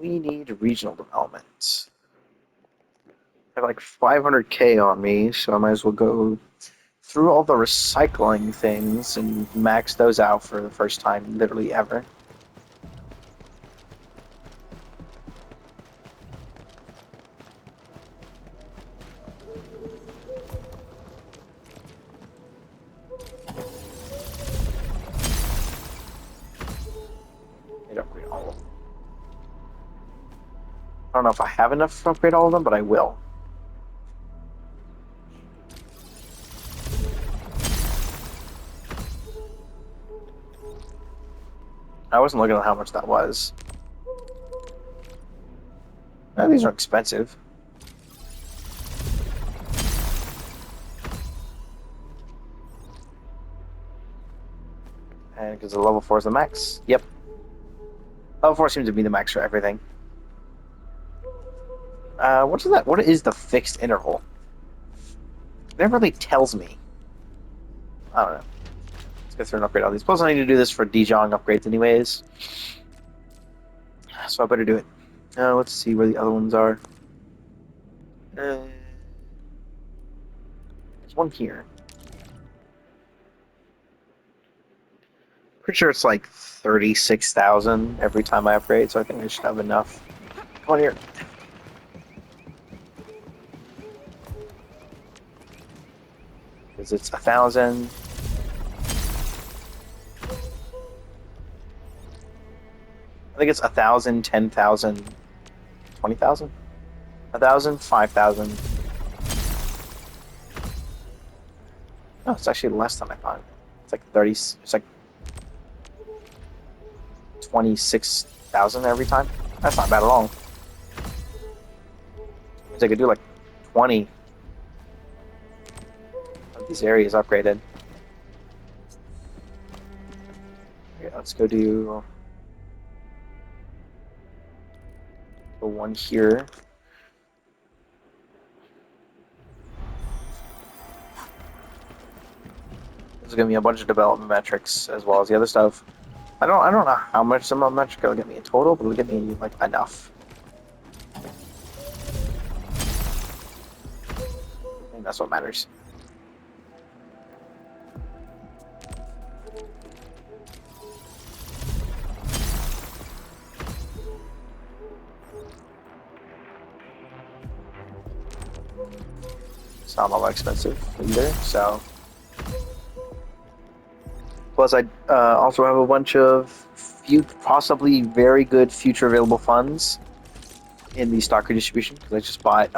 We need regional development. I have like 500K on me, so I might as well go through all the recycling things and max those out for the first time, literally ever. Need to upgrade all of them. I don't know if I have enough to upgrade all of them, but I will. I wasn't looking at how much that was. These are expensive. And because the level 4 is the max. Yep. Level 4 seems to be the max for everything. What is that? What is the fixed interval? It never really tells me. I don't know. Let's go through and upgrade all these. Plus, I need to do this for Dijon upgrades anyways. So I better do it. Let's see where the other ones are. There's one here. Pretty sure it's like 36,000 every time I upgrade, so I think I should have enough. Come on here. Because it's 1,000. I think it's 1,000, 10,000, 20,000? 1,000, 5,000. No, it's actually less than I thought. It's like 30. It's like 26,000 every time. That's not bad at all. Means I could do like 20 of these areas upgraded. Okay, let's go do the one here. There's gonna be a bunch of development metrics as well as the other stuff. I don't know how much some of the metrics will get me in total, but it'll get me like enough. I think that's what matters. It's not all that expensive either, so. Plus, I also have a bunch of possibly very good future available funds in the stock redistribution because I just bought.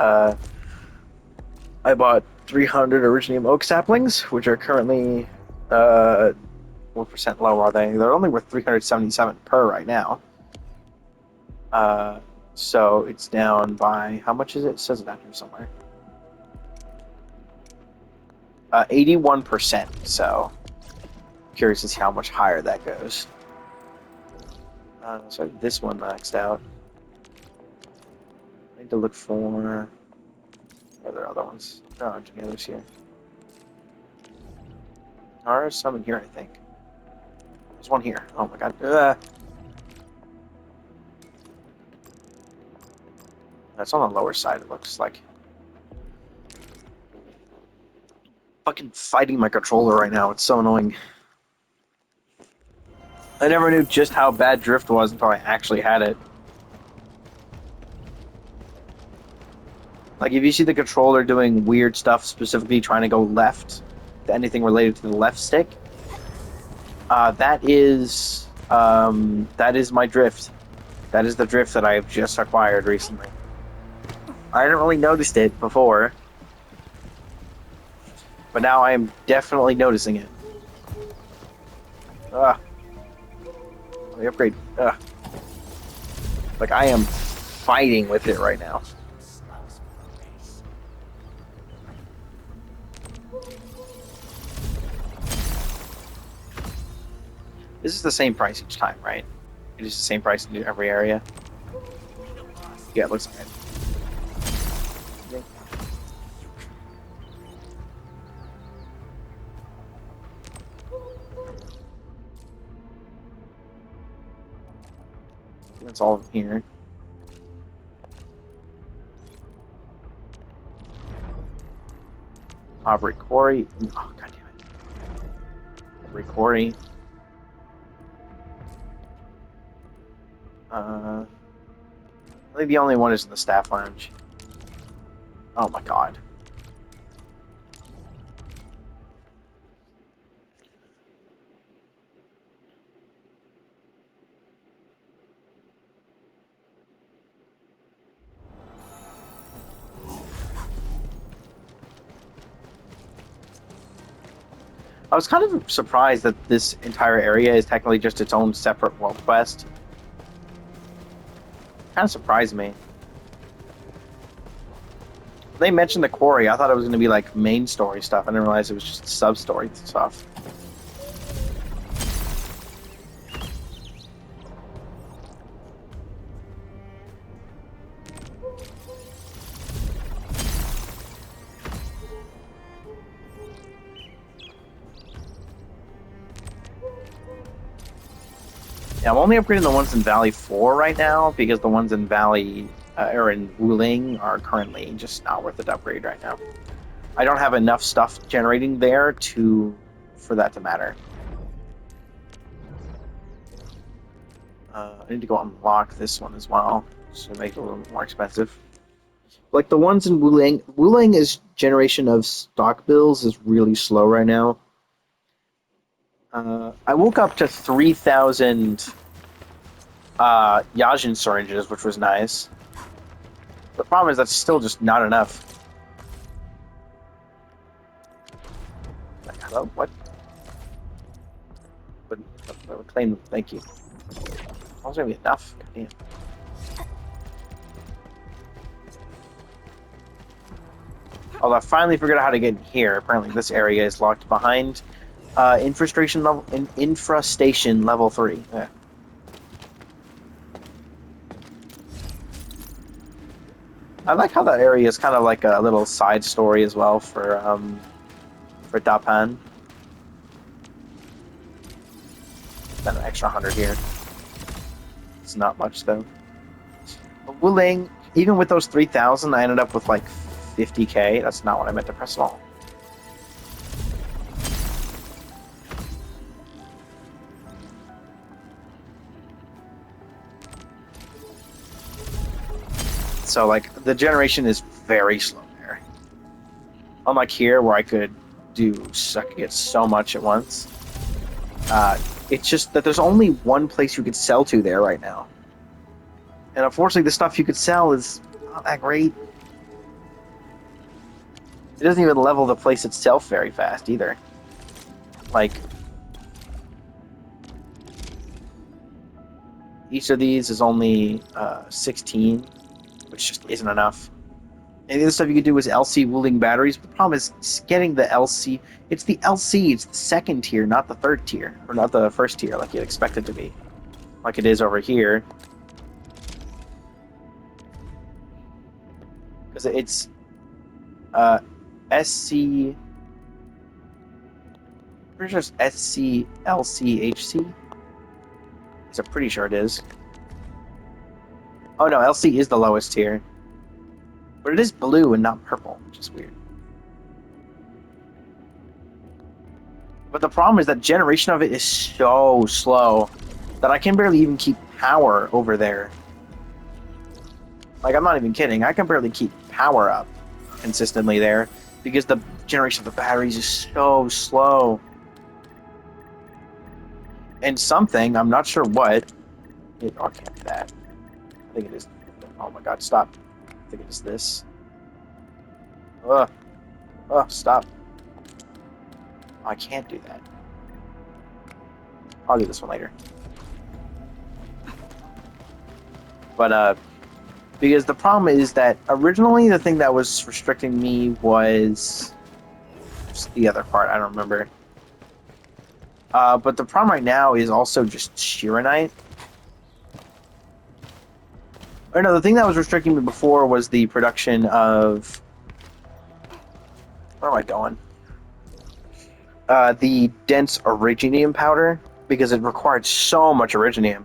I bought 300 Originium oak saplings, which are currently 1% low. Are they? They're only worth 377 per right now. So it's down by how much is it? It says it down here somewhere. 81%. So curious to see how much higher that goes. So this one maxed out. I need to look for. Are there other ones? There aren't any others here. There are some in here, I think. There's one here. Oh my god. That's on the lower side, it looks like. Fucking fighting my controller right now. It's so annoying. I never knew just how bad drift was until I actually had it. Like, if you see the controller doing weird stuff, specifically trying to go left, anything related to the left stick, that is my drift. That is the drift that I have just acquired recently. I hadn't really noticed it before, but now I am definitely noticing it. Let me upgrade. Like, I am fighting with it right now. This is the same price each time, right? It is the same price in every area. Yeah, it looks like it. That's all here. Aubrey Quarry. Oh, god damn it. Aubrey Quarry. I think the only one is in the staff lounge. Oh my god. I was kind of surprised that this entire area is technically just its own separate world quest. Kind of surprised me. They mentioned the quarry. I thought it was going to be like main story stuff. I didn't realize it was just sub story stuff. Yeah, I'm only upgrading the ones in Valley 4 right now because the ones in Valley or in Wuling are currently just not worth it to upgrade right now. I don't have enough stuff generating there for that to matter. I need to go unlock this one as well, so make it a little more expensive. Like the ones in Wuling, Wuling is generation of stock bills is really slow right now. I woke up to 3,000 Yajin syringes, which was nice. The problem is that's still just not enough. Like, hello? What? But claim, thank you. That's gonna be enough. God damn. Although I finally figured out how to get in here. Apparently this area is locked behind infrastation level 3. Yeah. I like how that area is kind of like a little side story as well for Dapan. Got an extra 100 here. It's not much though. But Wuling, even with those 3,000, I ended up with like 50k. That's not what I meant to press at all. So like the generation is very slow there. Unlike here where I could get so much at once. It's just that there's only one place you could sell to there right now. And unfortunately the stuff you could sell is not that great. It doesn't even level the place itself very fast either. Like, each of these is only 16, which just isn't enough. And the other stuff you could do is LC Wuling batteries. But the problem is getting the LC. It's the LC. It's the second tier, not the third tier, or not the first tier, like you'd expect it to be, like it is over here. Because it's SC. Pretty sure it's SC LC HC. I'm pretty sure it is. Oh no, LC is the lowest tier. But it is blue and not purple, which is weird. But the problem is that generation of it is so slow that I can barely even keep power over there. Like, I'm not even kidding. I can barely keep power up consistently there because the generation of the batteries is so slow. And something, I'm not sure what. Oh, I can't do that. I think it is. Oh my god, stop. I think it is this. Ugh. Ugh, stop. Oh, I can't do that. I'll do this one later. But, because the problem is that originally the thing that was restricting me was the other part, I don't remember. But the problem right now is also just Shiranite. Or no, the thing that was restricting me before was the production of... Where am I going? The dense originium powder, because it required so much originium.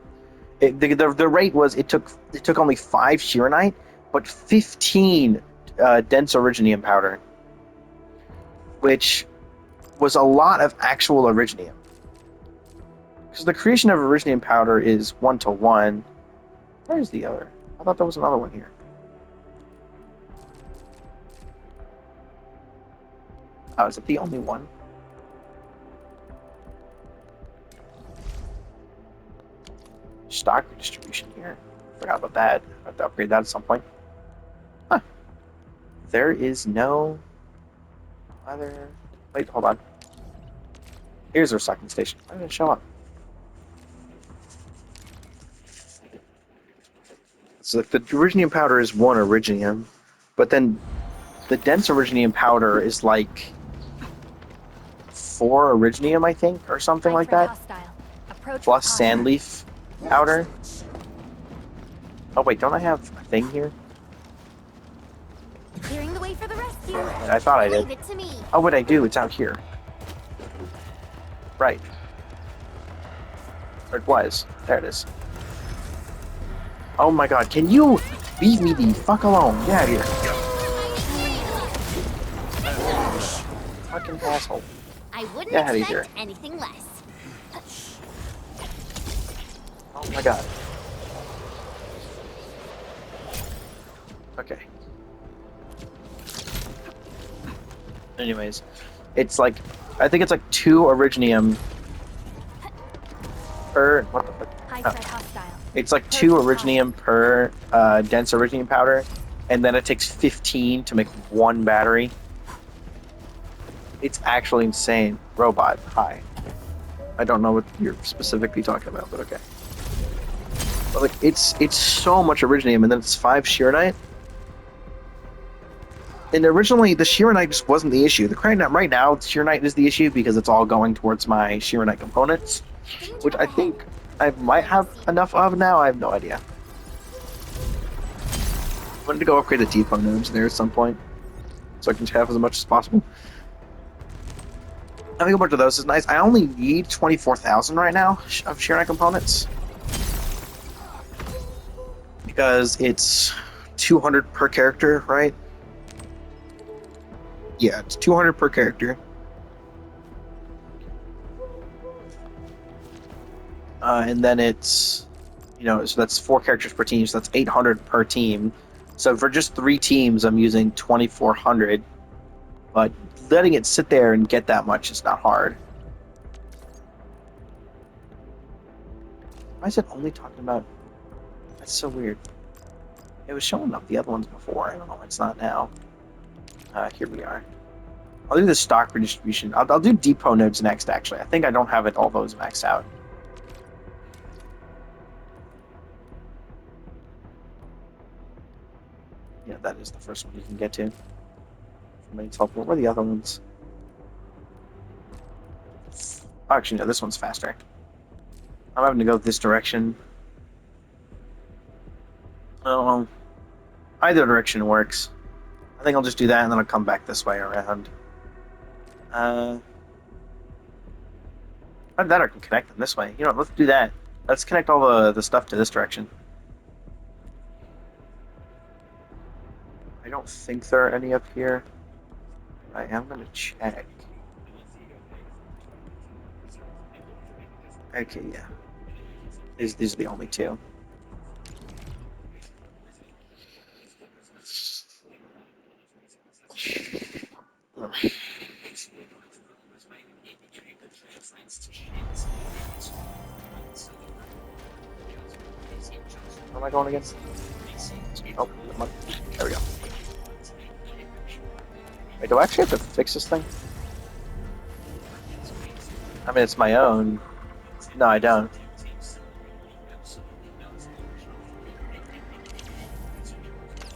The rate was it took only 5 Shiranite, but 15 dense originium powder. which was a lot of actual Originium. Because the creation of Originium powder is 1-to-1. Where's the other? I thought there was another one here. Oh, is it the only one? Stock redistribution here. Forgot about that. I have to upgrade that at some point. Huh. There is no other... Wait, hold on. Here's our stocking station. Why didn't it show up? So like, the Originium powder is 1 Originium, but then the dense Originium powder is like 4 Originium, I think, or something like that. Plus Sandleaf powder. Oh wait, don't I have a thing here? Clearing the way for the rescue. I thought I did. Leave it to me. Oh, what I do? It's out here. Right. Or it was. There it is. Oh my god, can you leave me the fuck alone? Get out of here. Fucking asshole. I wouldn't Get out of expect here. anything less. Oh my god. Okay. Anyways, it's like, I think it's like 2 Originium per, what the fuck? High Oh. threat hostile. It's like 2 Originium per dense Originium powder, and then it takes 15 to make 1 battery. It's actually insane. Robot, hi. I don't know what you're specifically talking about, but okay. But like, it's so much Originium, and then it's 5 Shearonite. And originally, the Shearonite just wasn't the issue. Right now, Shearonite is the issue because it's all going towards my Shearonite components, which I think I might have enough of now. I have no idea. I wanted to go upgrade the depot nodes there at some point, so I can have as much as possible. Having a bunch of those is nice. I only need 24,000 right now of Shearonite components because it's 200 per character, right? Yeah, it's 200 per character. And then it's, so that's 4 characters per team, so that's 800 per team. So for just 3 teams, I'm using 2,400. But letting it sit there and get that much is not hard. Why is it only talking about... That's so weird. It was showing up the other ones before. I don't know why it's not now. Here we are. I'll do the stock redistribution. I'll do depot nodes next, actually. I think I don't have all those maxed out. Yeah, that is the first one you can get to. Where are the other ones? Oh, actually, no, this one's faster. I'm having to go this direction. Oh, either direction works. I think I'll just do that, and then I'll come back this way around. Either that, I can connect them this way. Let's do that. Let's connect all the stuff to this direction. I don't think there are any up here. I am going to check. Okay, yeah. These are the only 2. What am I going against? Oh, there we go. Wait, do I actually have to fix this thing? I mean, it's my own. No, I don't.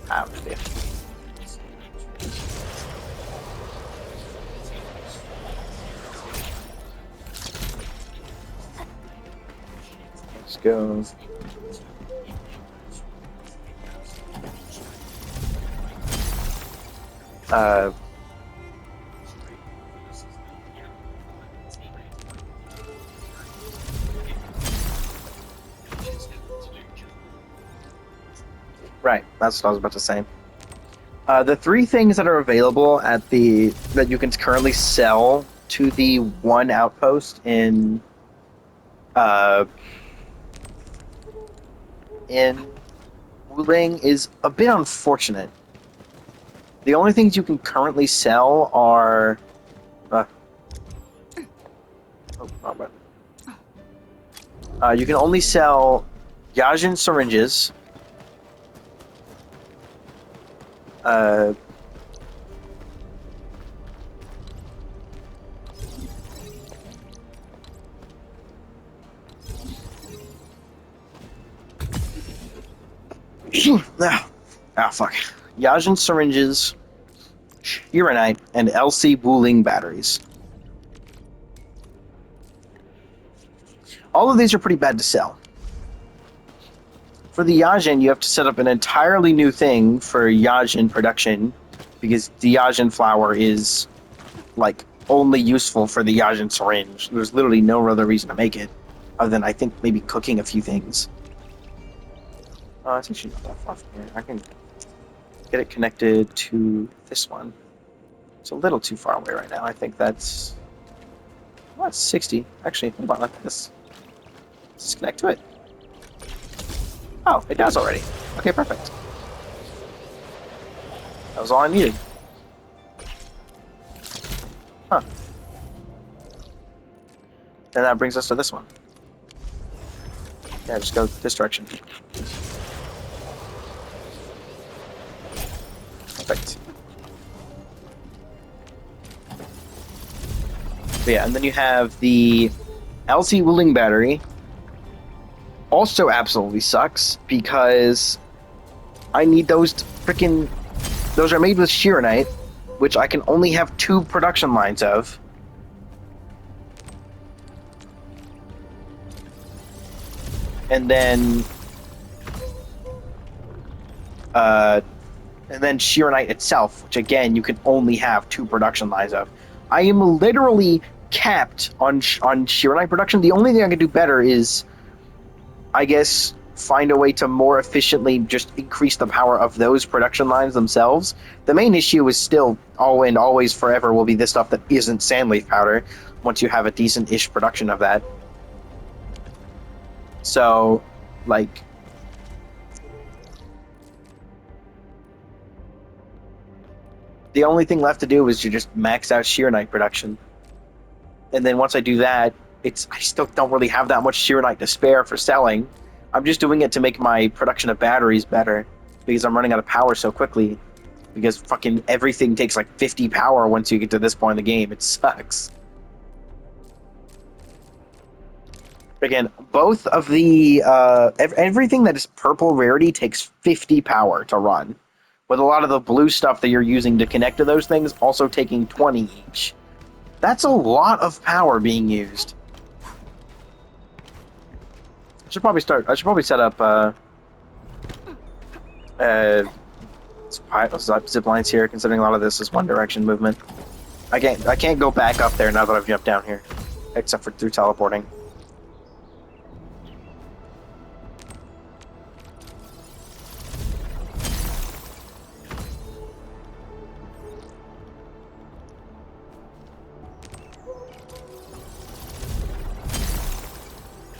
Ah, dear. Let's go. Right, that's what I was about to say. The three things that are available at the that you can currently sell to the one outpost uh, in Wuling is a bit unfortunate. The only things you can currently sell are wrong button. You can only sell Yajin syringes. Uh, fuck. Yajin syringes, Uranite, and LC Wuling batteries. All of these are pretty bad to sell. For the Yajin, you have to set up an entirely new thing for Yajin production, because the Yajin flower is, like, only useful for the Yajin syringe. There's literally no other reason to make it, other than, I think, maybe cooking a few things. It's actually not that far from here. I can get it connected to this one. It's a little too far away right now. I think that's... Well, it's 60. Actually, hold on, like this. Let's just connect to it. Oh, it does already. Okay, perfect. That was all I needed. Huh. Then that brings us to this one. Yeah, just go this direction. Perfect. But yeah, and then you have the LC Wuling battery. Also absolutely sucks because I need those freaking... Those are made with Sheeranite, which I can only have 2 production lines of. And then Sheeranite itself, which again you can only have 2 production lines of. I am literally capped on Sheeranite production. The only thing I can do better is, I guess, find a way to more efficiently just increase the power of those production lines themselves. The main issue is still, always forever, will be the stuff that isn't sandleaf powder, once you have a decent-ish production of that. So, like... The only thing left to do is to just max out Sheeranite production. And then once I do that, I still don't really have that much Sheeranite to spare for selling. I'm just doing it to make my production of batteries better, because I'm running out of power so quickly. Because fucking everything takes like 50 power once you get to this point in the game. It sucks. Again, both of the... everything that is purple rarity takes 50 power to run. With a lot of the blue stuff that you're using to connect to those things also taking 20 each. That's a lot of power being used. I should probably set up zip lines here, considering a lot of this is one direction movement. I can't go back up there now that I've jumped down here, except for through teleporting.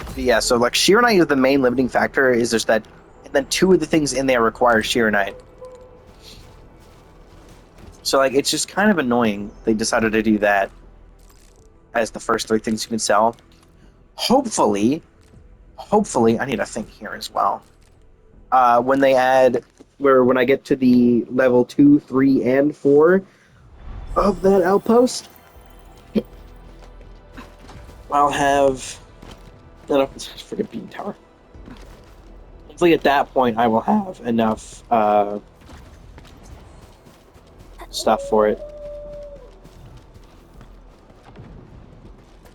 But yeah, so like Sheeranite is the main limiting factor, is just that, and then 2 of the things in there require Sheeranite. So like it's just kind of annoying they decided to do that as the first 3 things you can sell. Hopefully, I need a thing here as well. When I get to the level 2, 3, and 4 of that outpost, I'll have... No, it's just freaking beam tower. Hopefully at that point I will have enough stuff for it.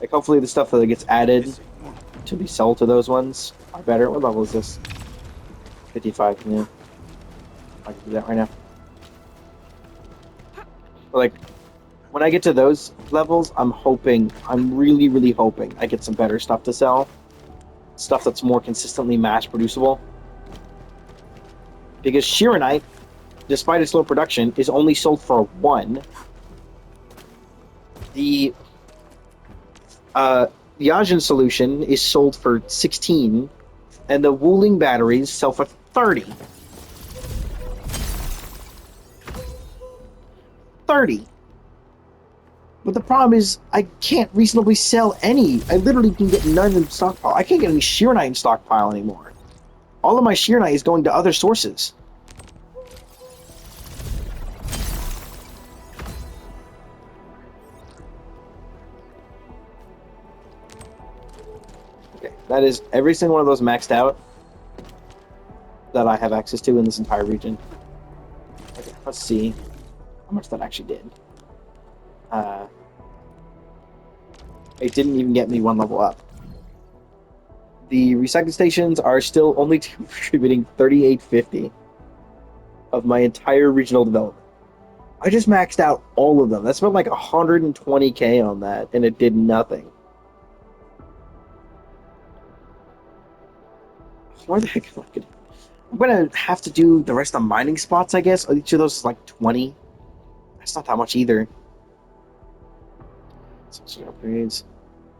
Like hopefully the stuff that gets added to be sold to those ones are better. What level is this? 55, yeah. I can do that right now. But like, when I get to those levels, I'm really, really hoping I get some better stuff to sell. Stuff that's more consistently mass producible. Because Sheeranite despite its low production, is only sold for 1. The Yajin solution is sold for 16, and the Wuling batteries sell for 30. 30. But the problem is, I can't reasonably sell any. I literally can get none in stockpile. I can't get any Sheer Knight in stockpile anymore. All of my Sheer Knight is going to other sources. Okay, that is every single one of those maxed out that I have access to in this entire region. Okay, let's see how much that actually did. It didn't even get me 1 level up. The recycling stations are still only contributing 3850 of my entire regional development. I just maxed out all of them. That's about like 120k on that, and it did nothing. Where the heck am I gonna... I'm gonna have to do the rest of the mining spots, I guess. Each of those is like 20. That's not that much either. So upgrades.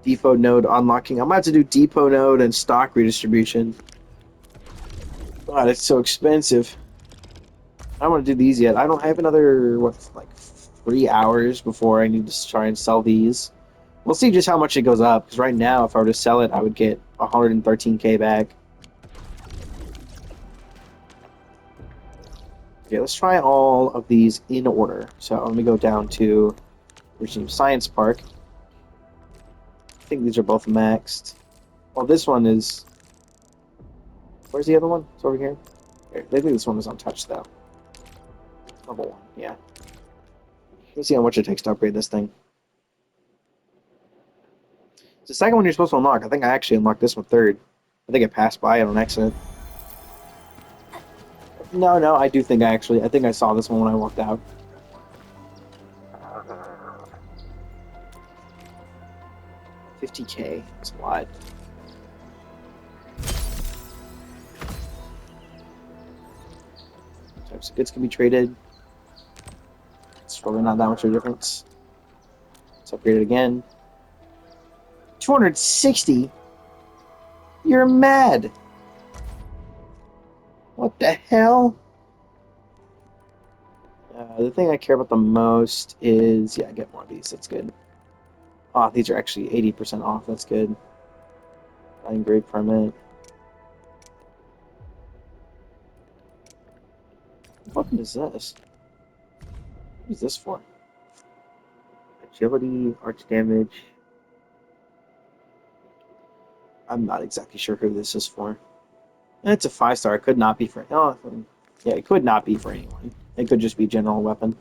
Depot node unlocking. I'm about to do depot node and stock redistribution. God, it's so expensive. I don't want to do these yet. I don't have another, what, like 3 hours before I need to try and sell these. We'll see just how much it goes up, because right now, if I were to sell it, I would get 113k back. Okay, let's try all of these in order. So let me go down to Regime Science Park. I think these are both maxed. Well, this one is... Where's the other one? It's over here. I think this one is untouched, though. Level 1, yeah. Let's see how much it takes to upgrade this thing. It's the second one you're supposed to unlock. I think I actually unlocked this one third. I think it passed by it on accident. No, I do think I think I saw this one when I walked out. $50k. That's a lot. Types of goods can be traded. It's probably not that much of a difference. Let's upgrade it again. 260? You're mad! What the hell? The thing I care about the most is... Yeah, get more of these. That's good. Oh, these are actually 80% off. That's good. Buying grade permit. What is this? What is this for? Agility, arch damage. I'm not exactly sure who this is for. It's a 5-star. It could not be for... Oh, yeah, it could not be for anyone. It could just be general weapon.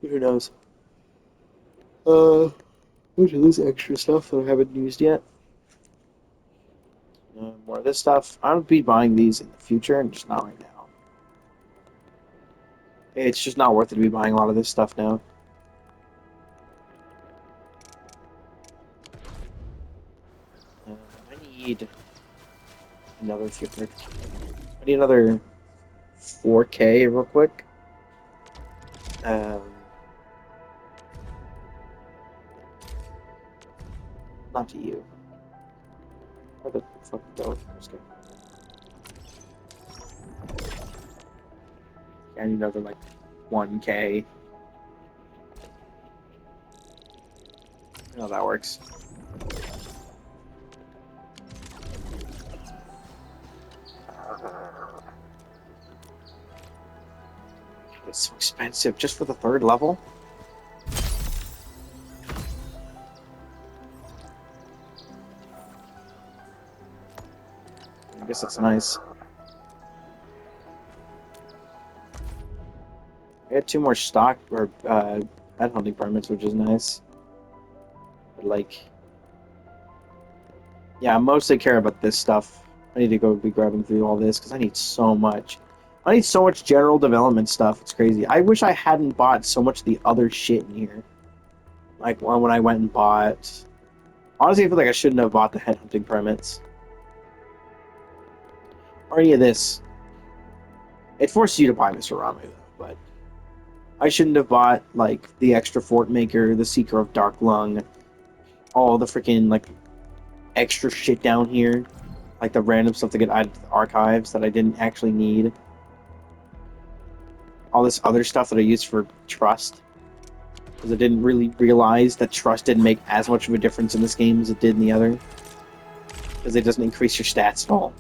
Who knows? Which of this extra stuff that I haven't used yet? More of this stuff. I'll be buying these in the future, and just not right now. It's just not worth it to be buying a lot of this stuff now. I need another 300. I need another 4k real quick. Not to you. Where the fuck go? I need another like 1k. I know that works. It's so expensive just for the 3rd level. I guess that's nice. I got 2 more stock or pet hunting permits, which is nice. But like, yeah, I mostly care about this stuff. I need to go be grabbing through all this because I need so much. I need so much general development stuff. It's crazy. I wish I hadn't bought so much of the other shit in here. Like when I went and bought. Honestly, I feel like I shouldn't have bought the headhunting permits. Or any of this. It forces you to buy Mr. Rame, though. but I shouldn't have bought like the extra fort maker, the Seeker of Dark Lung, all the freaking like extra shit down here, like the random stuff that get added to the archives that I didn't actually need. All this other stuff that I used for trust, because I didn't really realize that trust didn't make as much of a difference in this game as it did in the other, because it doesn't increase your stats at all.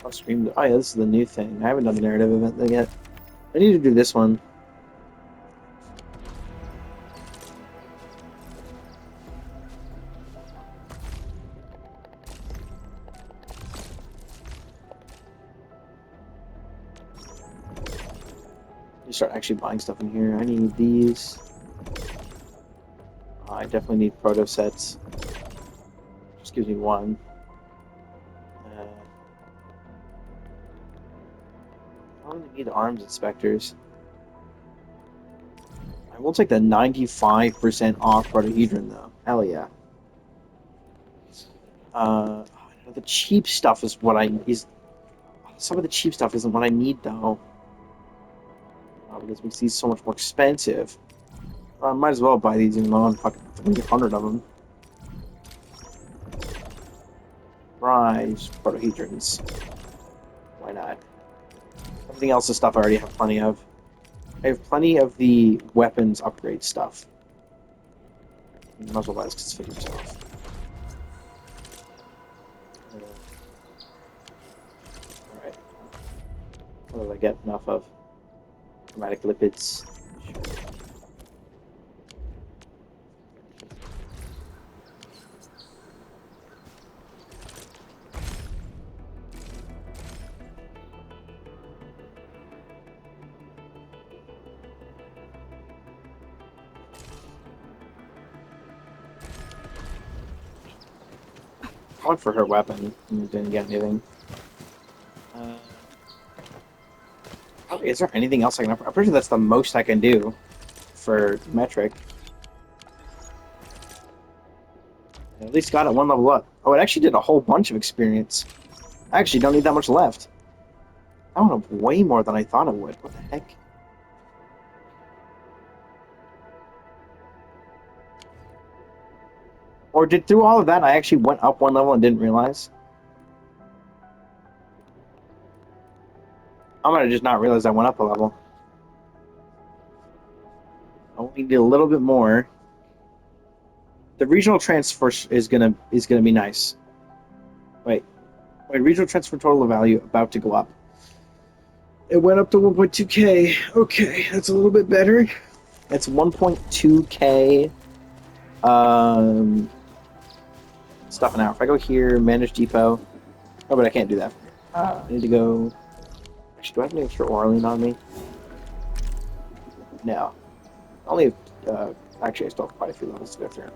I'll stream. Oh yeah, this is the new thing. I haven't done the narrative event thing yet. I need to do this one. You start actually buying stuff in here. I need these. I definitely need proto sets. Just gives me one. I don't really need arms inspectors. I will take the 95% off Protohedron though. Hell yeah. Uh, the cheap stuff is what I is. Some of the cheap stuff isn't what I need though. Because it makes these so much more expensive. I might as well buy these even though I'm fucking 300 of them. Rise, Protohedrons. Why not? Everything else is stuff I already have plenty of. I have plenty of the weapons upgrade stuff. Might as well buy this because it's 50% off. Alright. What did I get enough of? Chromatic lipids. I went for her weapon and didn't get anything. Is there anything else I can upgrade? I'm pretty sure that's the most I can do for metric. I at least got it one level up. Oh, it actually did a whole bunch of experience. I actually don't need that much left. I don't have way more than I thought it would. What the heck? Or did through all of that I actually went up one level and didn't realize? I'm gonna just not realize I went up a level. I only need a little bit more. The regional transfer is gonna be nice. Wait, regional transfer total value about to go up. It went up to 1.2k. Okay, that's a little bit better. That's 1.2k. Stuff an hour. If I go here, manage depot. Oh, but I can't do that. I need to go. Actually, do I have any extra Orlean on me? No. Only have, actually, I still have quite a few levels to go through.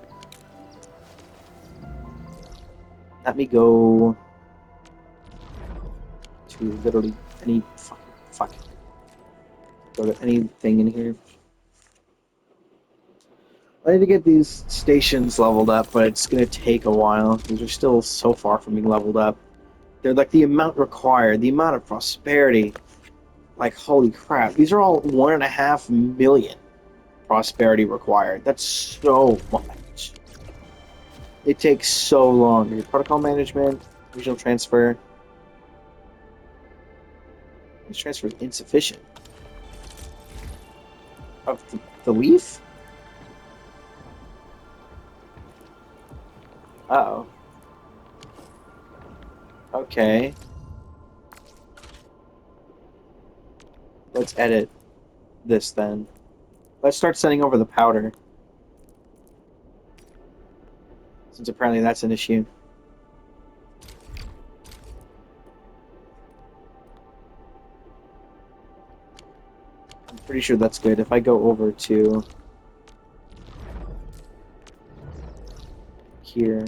Let me go to literally any fuck. Go to anything in here. I need to get these stations leveled up, but it's going to take a while. These are still so far from being leveled up. They're like the amount required, the amount of prosperity. Like, holy crap. These are all 1.5 million prosperity required. That's so much. It takes so long. Protocol management, regional transfer. This transfer is insufficient. Of the leaf? Uh-oh. Okay. Let's edit this then. Let's start sending over the powder. Since apparently that's an issue. I'm pretty sure that's good. If I go over to here.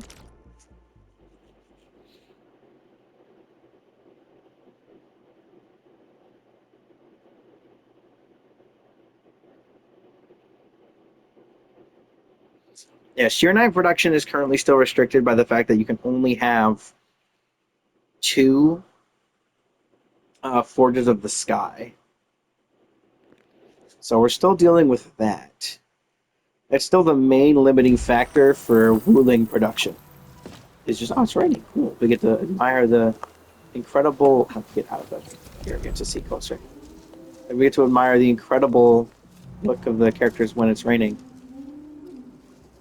Yeah, sheer knife production is currently still restricted by the fact that you can only have 2 Forges of the Sky. So we're still dealing with that. That's still the main limiting factor for Wuling production. It's just, oh, it's raining. Cool. We get to admire the incredible... I'll get out of that. Here, get to see closer. And we get to admire the incredible look of the characters when it's raining.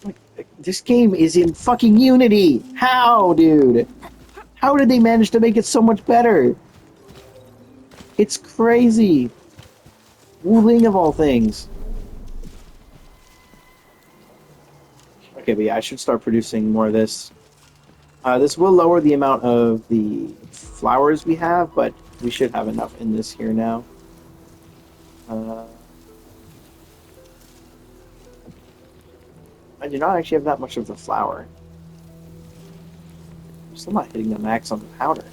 Like, this game is in fucking Unity! How, dude? How did they manage to make it so much better? It's crazy. Wuling of all things. Okay, but yeah, I should start producing more of this. This will lower the amount of the flowers we have, but we should have enough in this here now. I do not actually have that much of the flour. I'm still not hitting the max on the powder.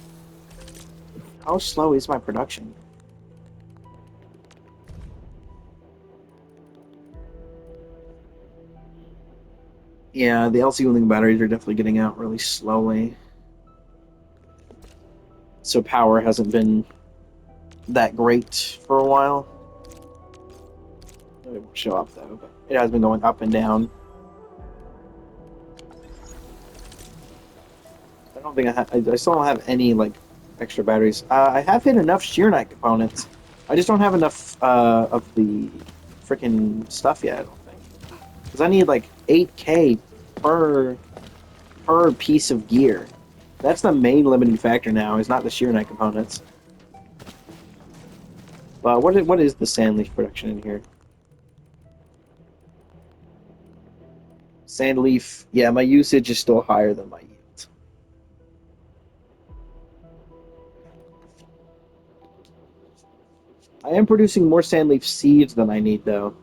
How slow is my production? Yeah, the LC Wuling batteries are definitely getting out really slowly. So power hasn't been that great for a while. It won't show up though, but it has been going up and down. I don't think I still don't have any like extra batteries. I have hit enough Shear Knight components. I just don't have enough of the freaking stuff yet. I don't think because I need like 8K per piece of gear. That's the main limiting factor now. Is not the Shear Knight components. But what is the Sandleaf production in here? Sandleaf, yeah, my usage is still higher than my yield. I am producing more Sandleaf seeds than I need, though.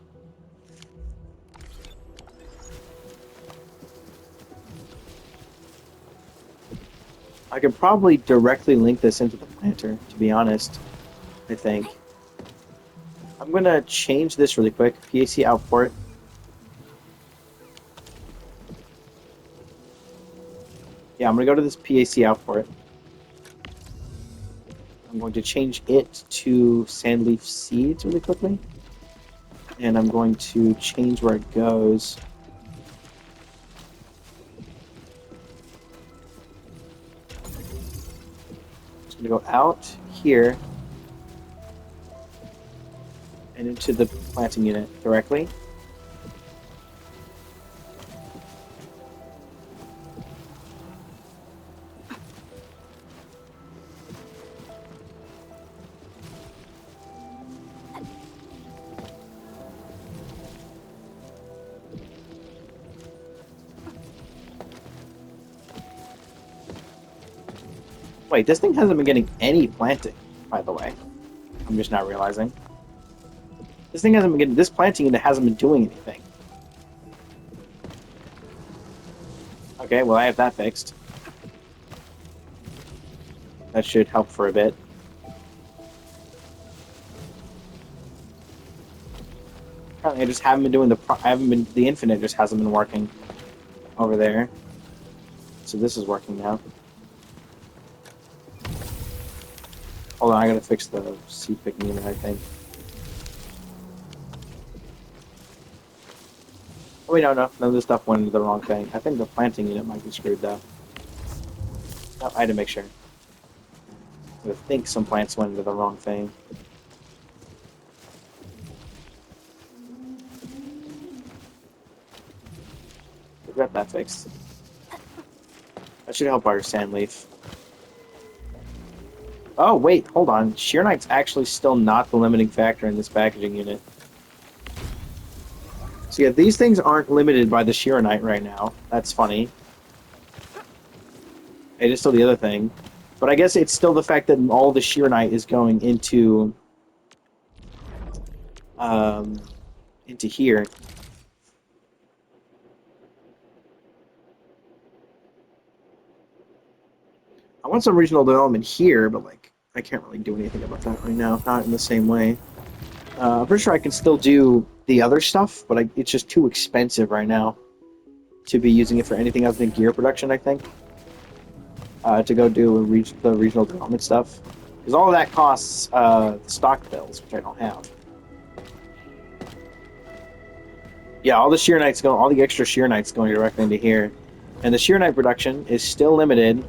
I could probably directly link this into the planter, to be honest, I think. I'm going to change this really quick. PAC output. Yeah, I'm going to go to this PAC output. I'm going to change it to Sandleaf seeds really quickly. And I'm going to change where it goes. It's going to go out here and into the planting unit directly. Wait, this thing hasn't been getting any planting, by the way. I'm just not realizing. This thing hasn't been getting... This planting unit hasn't been doing anything. Okay, well, I have that fixed. That should help for a bit. Apparently, I just haven't been doing the infinite just hasn't been working over there. So this is working now. Hold on, I gotta fix the seed picking unit, I think. Oh, wait, no, none of this stuff went into the wrong thing. I think the planting unit might be screwed, though. Oh, I had to make sure. I think some plants went into the wrong thing. We got that fixed. That should help our Sandleaf. Oh, wait, hold on. Shear Knight's actually still not the limiting factor in this packaging unit. So yeah, these things aren't limited by the Shear Knight right now. That's funny. It is still the other thing. But I guess it's still the fact that all the Shear Knight is going into here. I want some regional development here, but like I can't really do anything about that right now. Not in the same way. I'm pretty sure I can still do the other stuff, but it's just too expensive right now to be using it for anything other than gear production, I think. to go do the regional development stuff. Because all of that costs stock bills, which I don't have. Yeah, all the extra shear knights going directly into here. And the shear knight production is still limited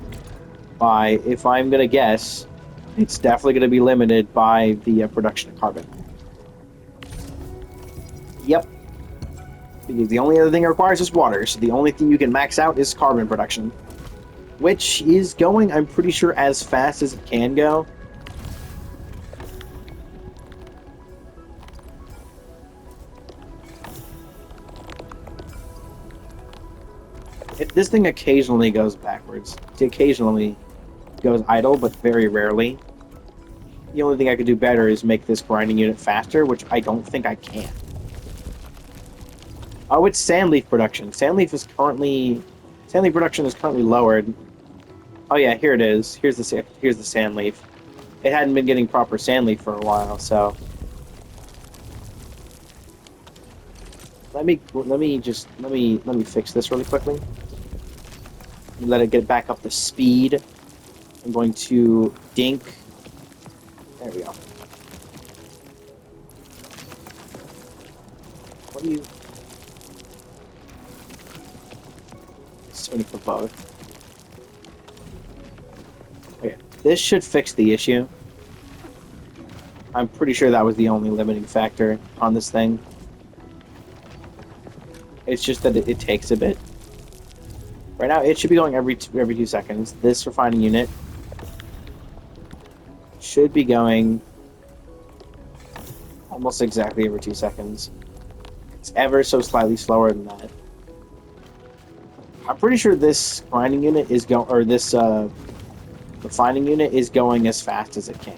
by, if I'm going to guess, it's definitely going to be limited by the production of carbon. Yep. Because the only other thing it requires is water, so the only thing you can max out is carbon production. Which is going, I'm pretty sure, as fast as it can go. This thing occasionally goes backwards. It occasionally goes idle, but very rarely. The only thing I could do better is make this grinding unit faster, which I don't think I can. Oh, it's sandleaf production. Sandleaf production is currently lowered. Oh yeah, here it is. Here's the sandleaf. It hadn't been getting proper sandleaf for a while, so let me fix this really quickly. Let it get back up to speed. I'm going to dink. There we go. What do you? Swing for both. Okay, this should fix the issue. I'm pretty sure that was the only limiting factor on this thing. It's just that it takes a bit. Right now, it should be going every 2 seconds. This refining unit should be going almost exactly every 2 seconds. It's ever so slightly slower than that. I'm pretty sure this grinding unit is going, or this refining unit is going as fast as it can.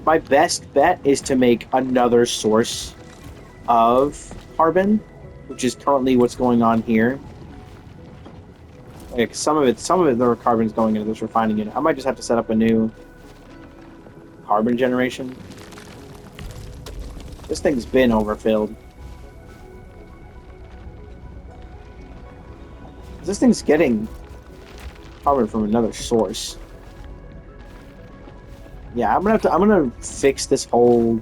My best bet is to make another source of carbon, which is currently what's going on here. Like some of it, the carbon's going into this refining unit. I might just have to set up a new carbon generation. This thing's been overfilled. This thing's getting carbon from another source. Yeah, I'm gonna fix this whole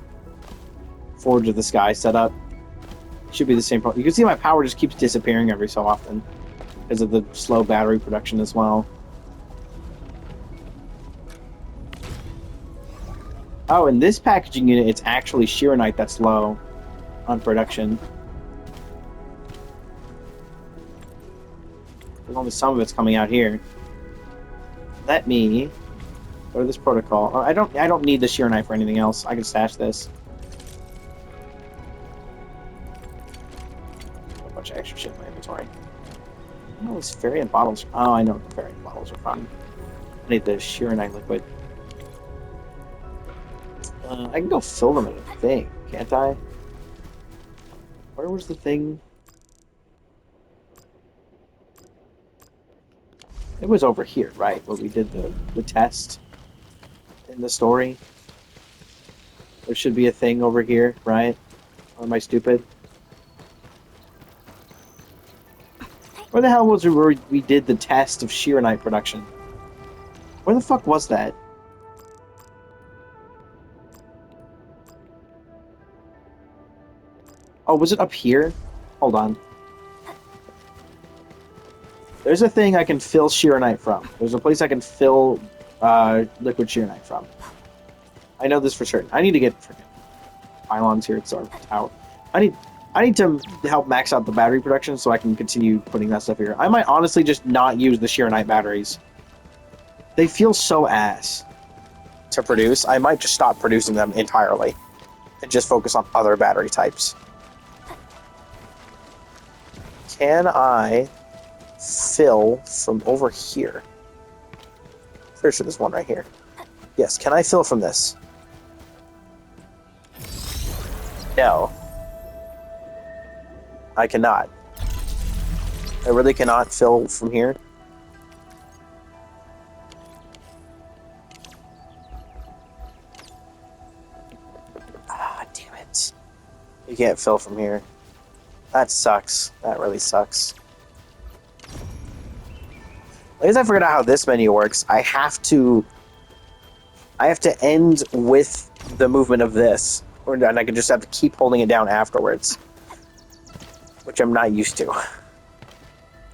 Forge of the Sky setup. Should be the same problem. You can see my power just keeps disappearing every so often because of the slow battery production as well. Oh, in this packaging unit, it's actually Sheeranite that's low on production. There's only some of it's coming out here. Let me go to this protocol. Oh, I don't need the Sheeranite for anything else. I can stash this. A bunch of extra shit in my inventory. Oh, these variant bottles. Oh, I know what the variant bottles are from. I need the Sheeranite liquid. I can go fill them in a thing, can't I? Where was the thing? It was over here, right? Where we did the test in the story. There should be a thing over here, right? Or am I stupid? Where the hell was it where we did the test of Sheeranite production? Where the fuck was that? Oh, was it up here? Hold on. There's a thing I can fill Sheeranite from. There's a place I can fill liquid Sheeranite from. I know this for certain. I need to get freaking pylons here. It's our tower. I need to help max out the battery production so I can continue putting that stuff here. I might honestly just not use the Sheeranite batteries. They feel so ass to produce. I might just stop producing them entirely and just focus on other battery types. Can I fill from over here? Pretty sure there's one right here. Yes, can I fill from this? No. I cannot. I really cannot fill from here. Ah, damn it. You can't fill from here. That sucks. That really sucks. At least I figured out how this menu works. I have to end with the movement of this, and I can just have to keep holding it down afterwards, which I'm not used to.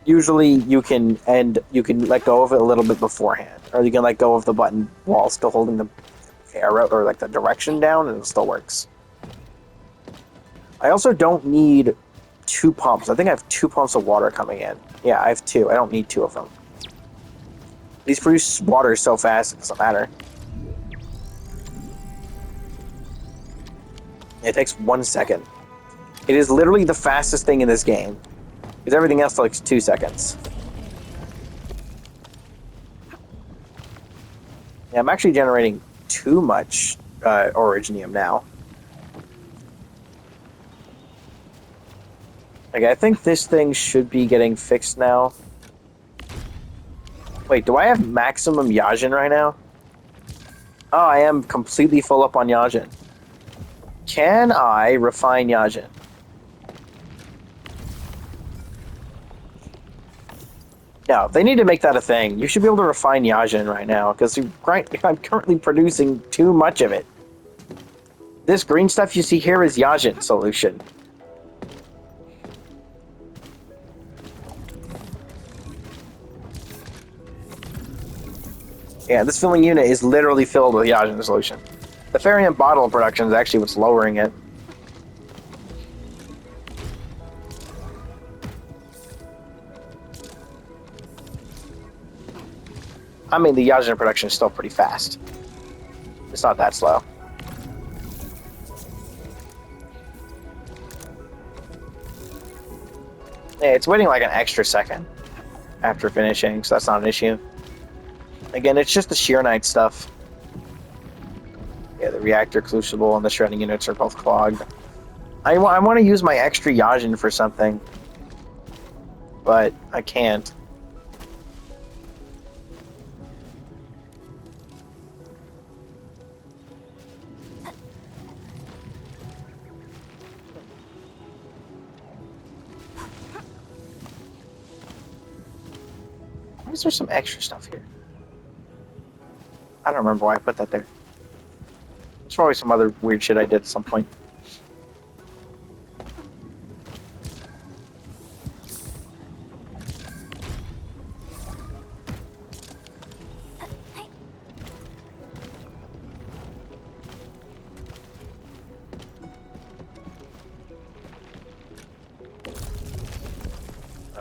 Usually, you can let go of it a little bit beforehand, or you can let go of the button while still holding the arrow or like the direction down, and it still works. I also don't need 2 pumps. I think I have 2 pumps of water coming in. Yeah, I have 2. I don't need 2 of them. These produce water so fast, it doesn't matter. It takes 1 second. It is literally the fastest thing in this game. Because everything else takes 2 seconds. Yeah, I'm actually generating too much originium now. Okay, I think this thing should be getting fixed now. Wait, do I have maximum Yajin right now? Oh, I am completely full up on Yajin. Can I refine Yajin? No, they need to make that a thing. You should be able to refine Yajin right now, because I'm currently producing too much of it. This green stuff you see here is Yajin solution. Yeah, this filling unit is literally filled with Yajin solution. The Farium bottle production is actually what's lowering it. I mean, the Yajin production is still pretty fast. It's not that slow. Yeah, it's waiting like an extra second after finishing, so that's not an issue. Again, it's just the Sheer Knight stuff. Yeah, the reactor crucible and the shredding units are both clogged. I want to use my extra Yajin for something, but I can't. Why is there some extra stuff here? I don't remember why I put that there. There's probably some other weird shit I did at some point.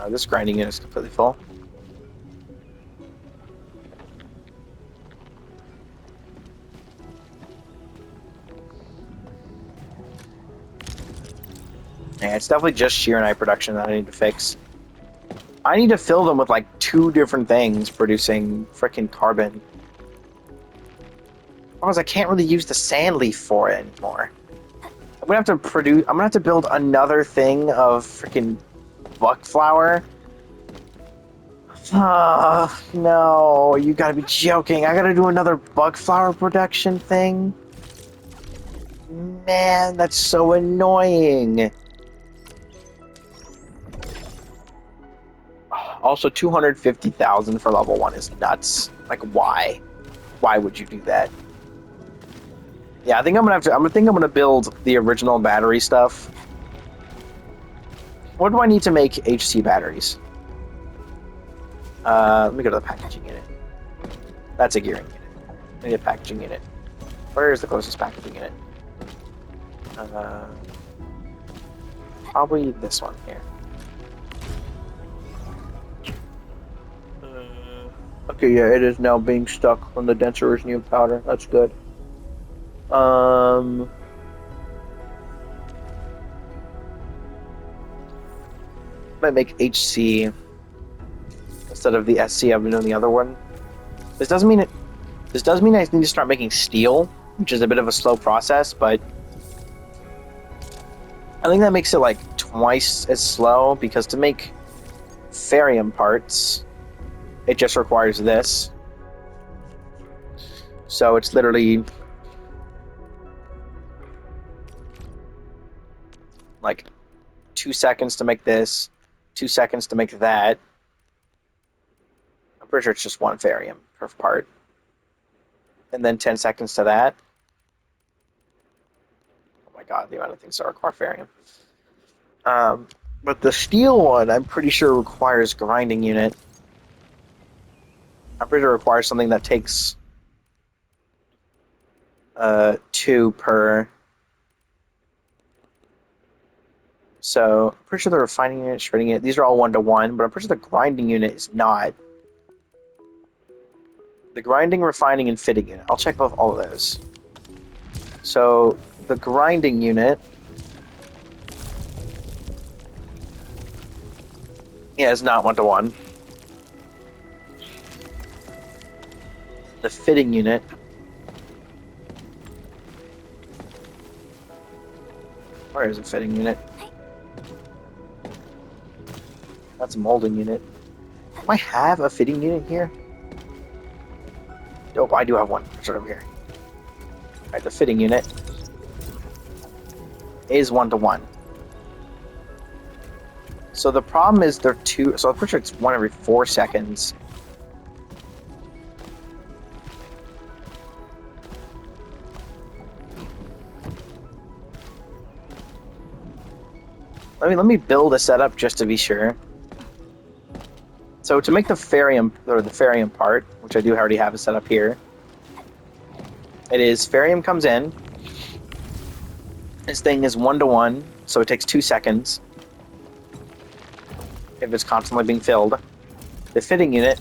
This grinding unit is completely full. Yeah, it's definitely just Sheer Knight production that I need to fix. I need to fill them with like 2 different things producing freaking carbon. Otherwise, I can't really use the sand leaf for it anymore. I'm gonna have to build another thing of freaking buck flower. No, you gotta be joking. I gotta do another bug flower production thing? Man, that's so annoying. Also, 250,000 for level 1 is nuts. Like, why? Why would you do that? Yeah, I think I'm gonna build the original battery stuff. What do I need to make HC batteries? Let me go to the packaging unit. That's a gearing unit. I need a packaging unit. Where is the closest packaging unit? Probably this one here. Okay, yeah, it is now being stuck from the dense originium powder. That's good. Might make HC instead of the SC I've been doing the other one. This does mean I need to start making steel, which is a bit of a slow process, but I think that makes it like twice as slow, because to make Farium parts, it just requires this. So it's literally like 2 seconds to make this, 2 seconds to make that. I'm pretty sure it's just 1 Farium per part. And then 10 seconds to that. Oh my god, the amount of things that require Farium. But the steel one, I'm pretty sure requires grinding unit. I'm pretty sure it requires something that takes 2 per. So I'm pretty sure the refining unit, shredding unit, these are all 1-to-1, but I'm pretty sure the grinding unit is not. The grinding, refining, and fitting unit. I'll check both all of those. So the grinding unit, yeah, is not 1-to-1. The fitting unit, where is a fitting unit? That's a molding unit. Do I have a fitting unit here? Nope, I do have one. It's right over here. Alright, the fitting unit is 1-to-1. So the problem is they're 2. So I'm pretty sure it's 1 every 4 seconds. Let me build a setup just to be sure. So to make the Farium part, which I do already have a setup here, it is Farium comes in. This thing is 1-to-1, so it takes 2 seconds if it's constantly being filled. The fitting unit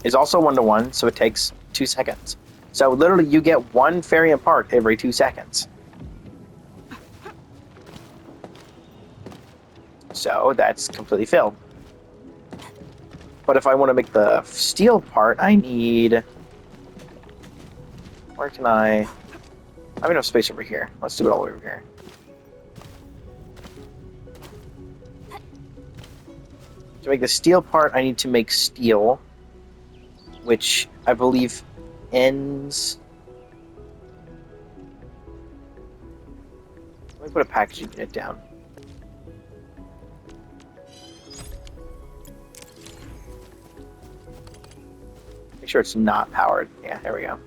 is also 1-to-1, so it takes 2 seconds. So literally you get 1 Farium part every 2 seconds. So that's completely filled. But if I want to make the steel part, I need... Where can I have enough space over here. Let's do it all the way over here. To make the steel part, I need to make steel, which I believe ends... Let me put a packaging unit down. Make sure it's not powered. Yeah, there we go.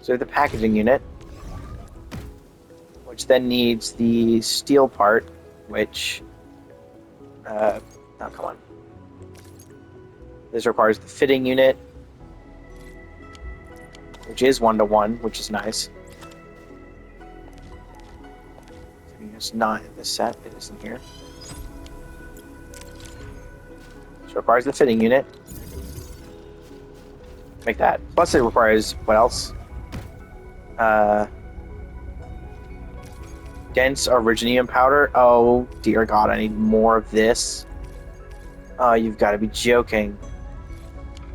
So the packaging unit, which then needs the steel part, which... oh, come on. This requires the fitting unit, which is 1-to-1, which is nice. It's not in this set, it is in here. So it requires the fitting unit. Make that. Plus it requires, what else? Dense originium powder. Oh, dear God, I need more of this. Oh, you've got to be joking.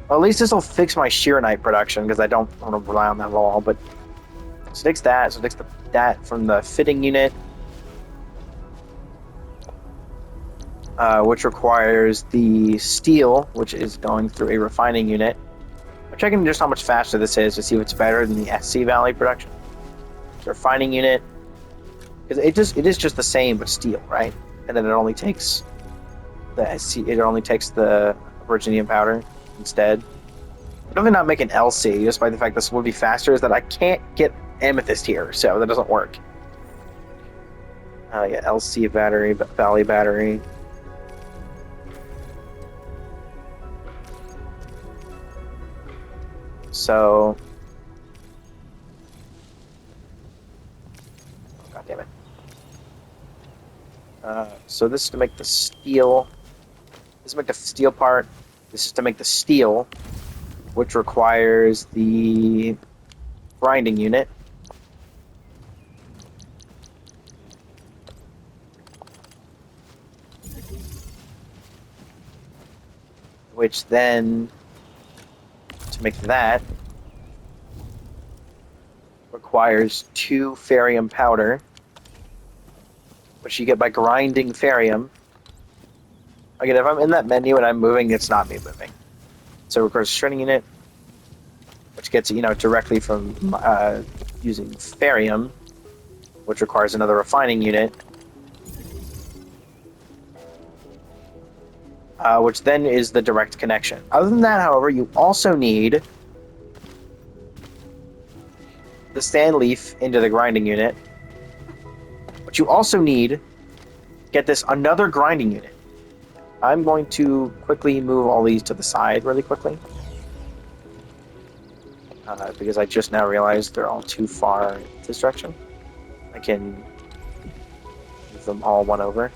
Well, at least this will fix my Sheeranite production, because I don't want to rely on that at all, but... So it takes that, so it takes that from the fitting unit. Which requires the steel, which is going through a refining unit. I'm checking just how much faster this is to see if it's better than the SC Valley production. So refining unit, because it is just the same but steel, right? And then it only takes the SC. It only takes the originium powder instead. I'm definitely not making LC, just by the fact this would be faster. Is that I can't get amethyst here, so that doesn't work. Yeah, LC battery, Valley battery. So, God damn it. So this is to make the steel. This is to make the steel part. This is to make the steel, which requires the grinding unit. Which then, to make that, requires 2 Farium powder, which you get by grinding Farium. Again, if I'm in that menu and I'm moving, it's not me moving. So it requires a shredding unit, which gets it, directly from using Farium. which requires another refining unit. Which then is the direct connection. Other than that, however, you also need the sand leaf into the grinding unit. But you also need, get this, another grinding unit. I'm going to quickly move all these to the side really quickly. Because I just now realized they're all too far this direction. I can move them all one over.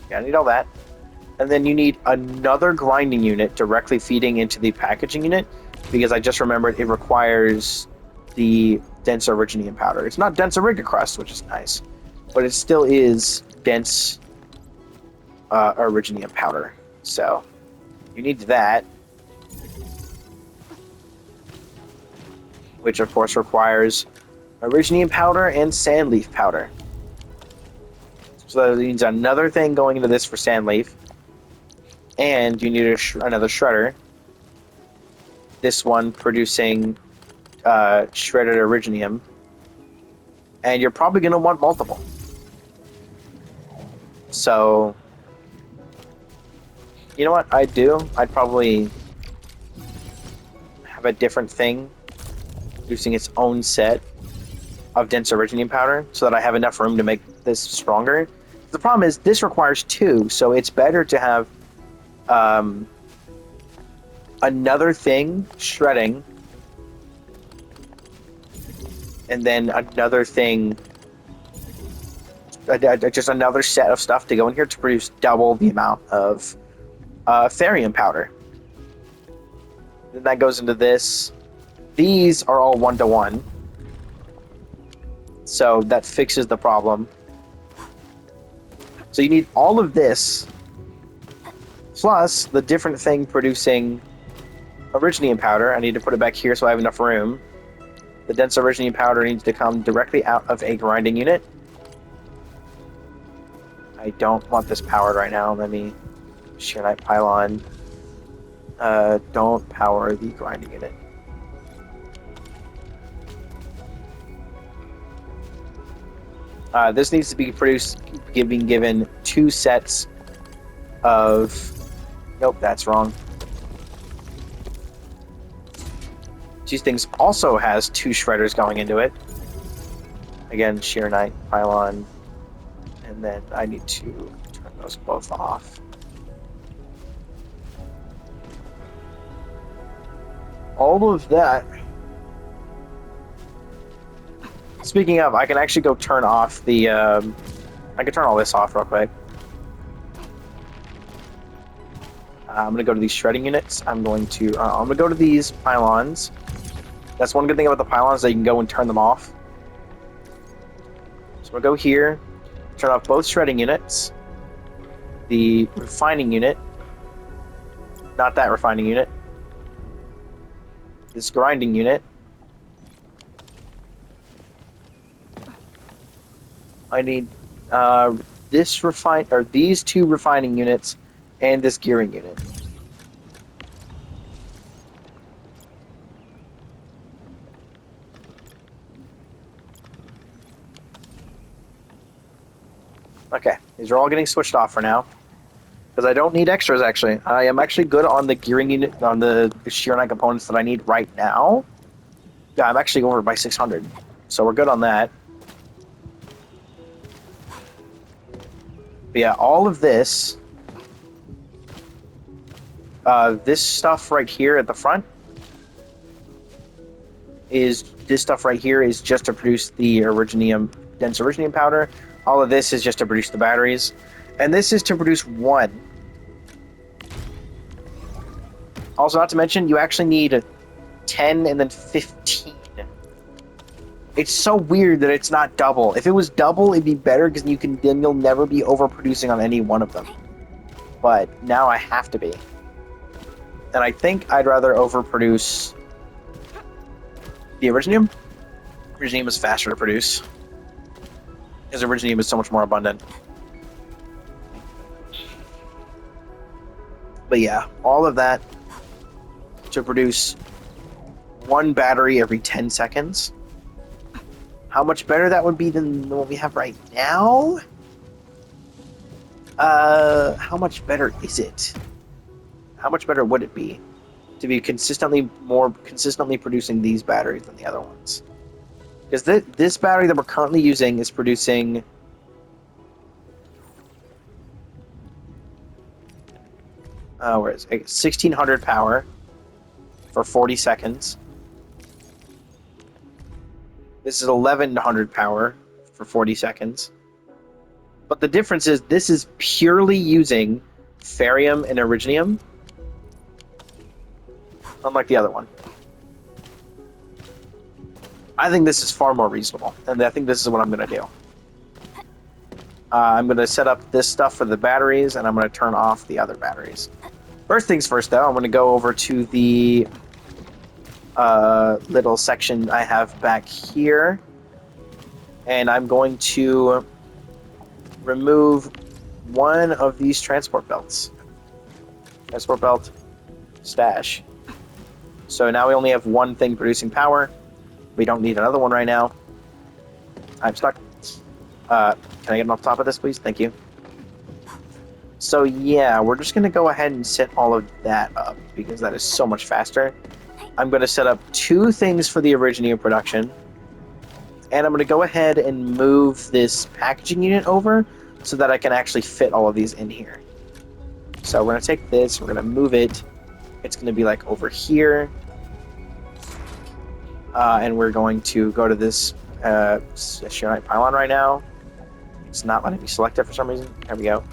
Yeah, I need all that. And then you need another grinding unit directly feeding into the packaging unit, because I just remembered it requires the dense originium powder. It's not dense origa crust, which is nice, but it still is dense originium powder. So you need that, which of course requires originium powder and sand leaf powder. So that means another thing going into this for sand leaf. And you need another shredder. This one producing shredded originium. And you're probably going to want multiple. So, you know what I'd do? I'd probably have a different thing producing its own set of dense originium powder so that I have enough room to make this stronger. The problem is this requires 2, so it's better to have another thing shredding, and then another thing, just another set of stuff to go in here to produce double the amount of therium powder. Then that goes into this. These are all 1-to-1, so that fixes the problem. So you need all of this plus the different thing producing originium powder. I need to put it back here so I have enough room. The dense originium powder needs to come directly out of a grinding unit. I don't want this powered right now. Let me shear knight pylon. Don't power the grinding unit. This needs to be produced, being given 2 sets of... Nope, that's wrong. These things also has 2 shredders going into it. Again, shear knight, pylon, and then I need to turn those both off. All of that. Speaking of, I can actually go turn off the, I can turn all this off real quick. I'm going to go to these shredding units. I'm going to go to these pylons. That's one good thing about the pylons, that you can go and turn them off. So we'll go here, turn off both shredding units. The refining unit. Not that refining unit. This grinding unit. I need these 2 refining units and this gearing unit. Okay, these are all getting switched off for now, because I don't need extras. Actually, I am actually good on the gearing unit, on the shear knight components that I need right now. Yeah, I'm actually over by 600, so we're good on that. But yeah, all of this, this stuff right here at the front, is just to produce the dense originium powder. All of this is just to produce the batteries, and this is to produce 1. Also, not to mention, you actually need 10 and then 15. It's so weird that it's not double. If it was double, it'd be better, because then you'll never be overproducing on any one of them. But now I have to be. And I think I'd rather overproduce the originium. Originium is faster to produce, because originium is so much more abundant. But yeah, all of that to produce one battery every 10 seconds. How much better that would be than what we have right now? How much better is it? How much better would it be to be more consistently producing these batteries than the other ones? Because this battery that we're currently using is producing where is it? 1600 power for 40 seconds. This is 1100 power for 40 seconds. But the difference is this is purely using Ferium and Originium, unlike the other one. I think this is far more reasonable, and I think this is what I'm going to do. I'm going to set up this stuff for the batteries, and I'm going to turn off the other batteries. First things first, though, I'm going to go over to the little section I have back here, and I'm going to remove one of these transport belts. Transport belt, stash. So now we only have one thing producing power. We don't need another one right now. I'm stuck. Can I get off top of this, please? Thank you. So yeah, we're just going to go ahead and set all of that up because that is so much faster. I'm going to set up two things for the Originium production. And I'm going to go ahead and move this packaging unit over so that I can actually fit all of these in here. So we're going to take this, we're going to move it. It's going to be like over here. And we're going to go to this Shionite pylon right now. It's not letting me select it for some reason. There we go.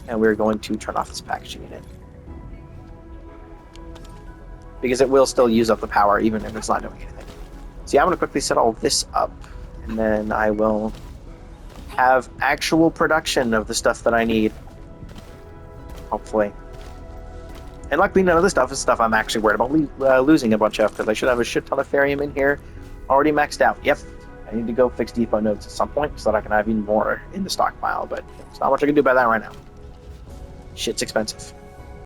And we're going to turn off this packaging unit. Because it will still use up the power even if it's not doing anything. So yeah, I'm going to quickly set all this up. And then I will have actual production of the stuff that I need. Hopefully. And luckily none of this stuff is stuff I'm actually worried about losing a bunch of, because I should have a shit ton of Ferium in here already maxed out. Yep. I need to go fix depot nodes at some point so that I can have even more in the stockpile, but there's not much I can do about that right now. Shit's expensive.